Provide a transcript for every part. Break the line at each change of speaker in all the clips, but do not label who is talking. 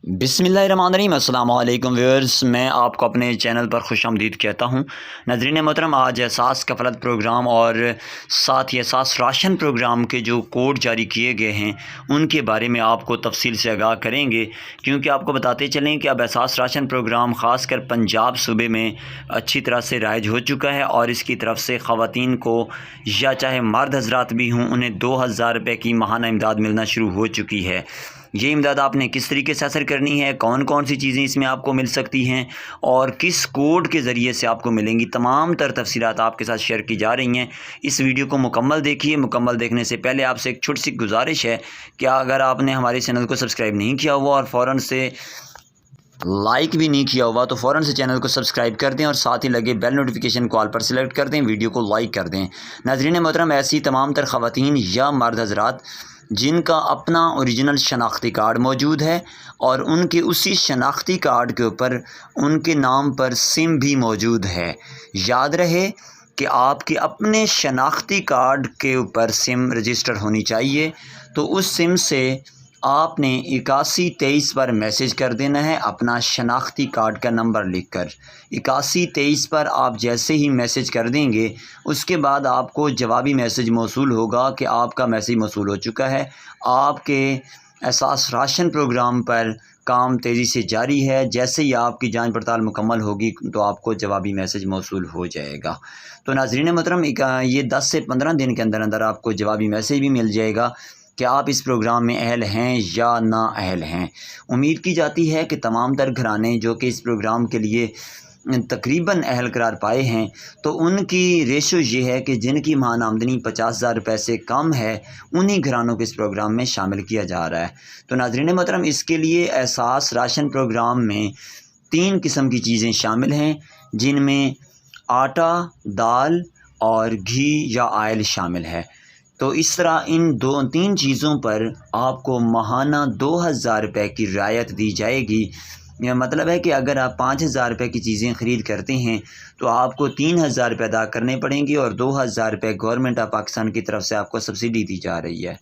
बिस्मिल्लाहिर्रहमानिर्रहीम। अस्सलाम वालेकुम व्यूअर्स, मैं आपको अपने चैनल पर खुश आमदीद कहता हूँ। नाज़रीन मोहतरम, आज एहसास कफ़ालत प्रोग्राम और साथ ही एहसास राशन प्रोग्राम के जो कोड जारी किए गए हैं उनके बारे में आपको तफसील से आगाह करेंगे, क्योंकि आपको बताते चलें कि अब एहसास राशन प्रोग्राम ख़ासकर पंजाब सूबे में अच्छी तरह से राइज हो चुका है और इसकी तरफ से ख़वातीन को या चाहे मर्द हज़रात भी हों उन्हें 2000 रुपये की माहाना इमदाद मिलना शुरू हो चुकी है। ये इमदाद आपने किस तरीके से हासिल करनी है, कौन कौन सी चीज़ें इसमें आपको मिल सकती हैं और किस कोड के ज़रिए से आपको मिलेंगी, तमाम तर तफसीलात आपके साथ शेयर की जा रही हैं। इस वीडियो को मुकम्मल देखिए। मुकम्मल देखने से पहले आपसे एक छोटी सी गुजारिश है कि अगर आपने हमारे चैनल को सब्सक्राइब नहीं किया हुआ और फ़ौरन से लाइक भी नहीं किया हुआ तो फ़ौरन से चैनल को सब्सक्राइब कर दें और साथ ही लगे बेल नोटिफिकेशन कॉल पर सिलेक्ट कर दें, वीडियो को लाइक कर दें। नाज़रीन मोहतरम, ऐसी तमाम तर ख़वातीन या मर्द हज़रात जिनका अपना ओरिजिनल शनाख्ती कार्ड मौजूद है और उनके उसी शनाख्ती कार्ड के ऊपर उनके नाम पर सिम भी मौजूद है, याद रहे कि आपके अपने शनाख्ती कार्ड के ऊपर सिम रजिस्टर होनी चाहिए। तो उस सिम से आपने 8123 पर मैसेज कर देना है अपना शनाख्ती कार्ड का नंबर लिखकर। 8123 पर आप जैसे ही मैसेज कर देंगे उसके बाद आपको जवाबी मैसेज मौसूल होगा कि आपका मैसेज मौसूल हो चुका है, आपके एहसास राशन प्रोग्राम पर काम तेज़ी से जारी है। जैसे ही आपकी जांच पड़ताल मुकम्मल होगी तो आपको जवाबी मैसेज मौसूल हो जाएगा। तो नाज़रीन मोहतरम, ये 10 से 15 दिन के अंदर अंदर आपको जवाबी मैसेज भी मिल जाएगा कि आप इस प्रोग्राम में अहल हैं या ना अहल हैं। उम्मीद की जाती है कि तमाम तर घराने जो कि इस प्रोग्राम के लिए तकरीबन अहल करार पाए हैं तो उनकी रेशो ये है कि जिनकी माहाना आमदनी 50,000 रुपये से कम है उन्हीं घरानों को इस प्रोग्राम में शामिल किया जा रहा है। तो नाज़रीन मोहतरम, इसके लिए एहसास राशन प्रोग्राम में 3 किस्म की चीज़ें शामिल हैं, जिनमें आटा, दाल और घी या आयल शामिल है। तो इस तरह इन 2-3 चीज़ों पर आपको माहाना 2000 रुपये की रियायत दी जाएगी। यह मतलब है कि अगर आप 5000 रुपये की चीज़ें ख़रीद करते हैं तो आपको 3000 रुपये अदा करने पड़ेंगे और 2000 रुपये गवर्नमेंट ऑफ पाकिस्तान की तरफ से आपको सब्सिडी दी जा रही है।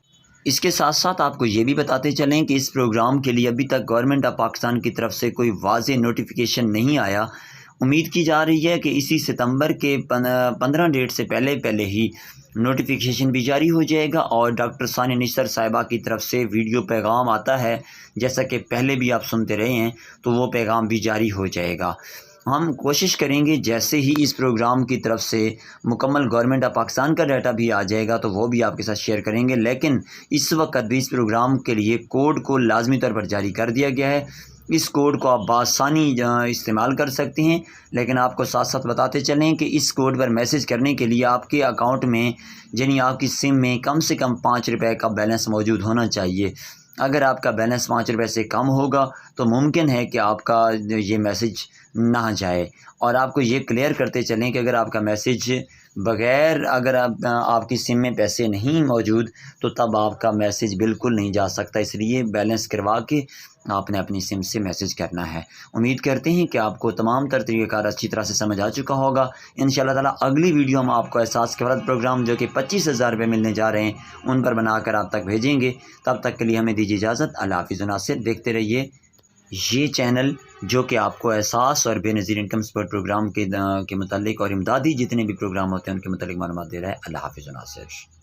इसके साथ साथ आपको ये भी बताते चलें कि इस प्रोग्राम के लिए अभी तक गवर्नमेंट ऑफ पाकिस्तान की तरफ से कोई वाज़ेह नोटिफिकेशन नहीं आया। उम्मीद की जा रही है कि इसी सितंबर के 15 डेट से पहले ही नोटिफिकेशन भी जारी हो जाएगा और डॉक्टर सानिया निस्सर साहिबा की तरफ से वीडियो पैगाम आता है, जैसा कि पहले भी आप सुनते रहे हैं, तो वो पैगाम भी जारी हो जाएगा। हम कोशिश करेंगे जैसे ही इस प्रोग्राम की तरफ से मुकम्मल गवर्नमेंट ऑफ पाकिस्तान का डाटा भी आ जाएगा तो वो भी आपके साथ शेयर करेंगे। लेकिन इस वक्त भी इस प्रोग्राम के लिए कोड को लाजमी तौर पर जारी कर दिया गया है। इस कोड को आप बासानी इस्तेमाल कर सकते हैं, लेकिन आपको साथ साथ बताते चलें कि इस कोड पर मैसेज करने के लिए आपके अकाउंट में यानी आपकी सिम में कम से कम 5 रुपये का बैलेंस मौजूद होना चाहिए। अगर आपका बैलेंस 5 रुपये से कम होगा तो मुमकिन है कि आपका ये मैसेज ना जाए। और आपको ये क्लियर करते चलें कि अगर आपका मैसेज बग़ैर अगर आपकी सिम में पैसे नहीं मौजूद तो तब आपका मैसेज बिल्कुल नहीं जा सकता, इसलिए बैलेंस करवा के आपने अपनी सिम से मैसेज करना है। उम्मीद करते हैं कि आपको तमाम तर तरीक़ाकार अच्छी तरह से समझ आ चुका होगा। इंशाअल्लाह ताला अगली वीडियो में आपको एहसास कफ़ालत प्रोग्राम जो कि 25,000 रुपये मिलने जा रहे हैं उन पर बनाकर आप तक भेजेंगे। तब तक के लिए हमें दीजिए इजाज़त। अल्लाह हाफ़िज़। नासिर देखते रहिए ये चैनल जो कि आपको एहसास और बेनज़ीर इनकम सपोर्ट प्रोग्राम के मुतालिक और इमदादी जितने भी प्रोग्राम होते हैं उनके मुतालिक मालूमात दे रहा है। अल्लाह हाफ़िज़। नासिर।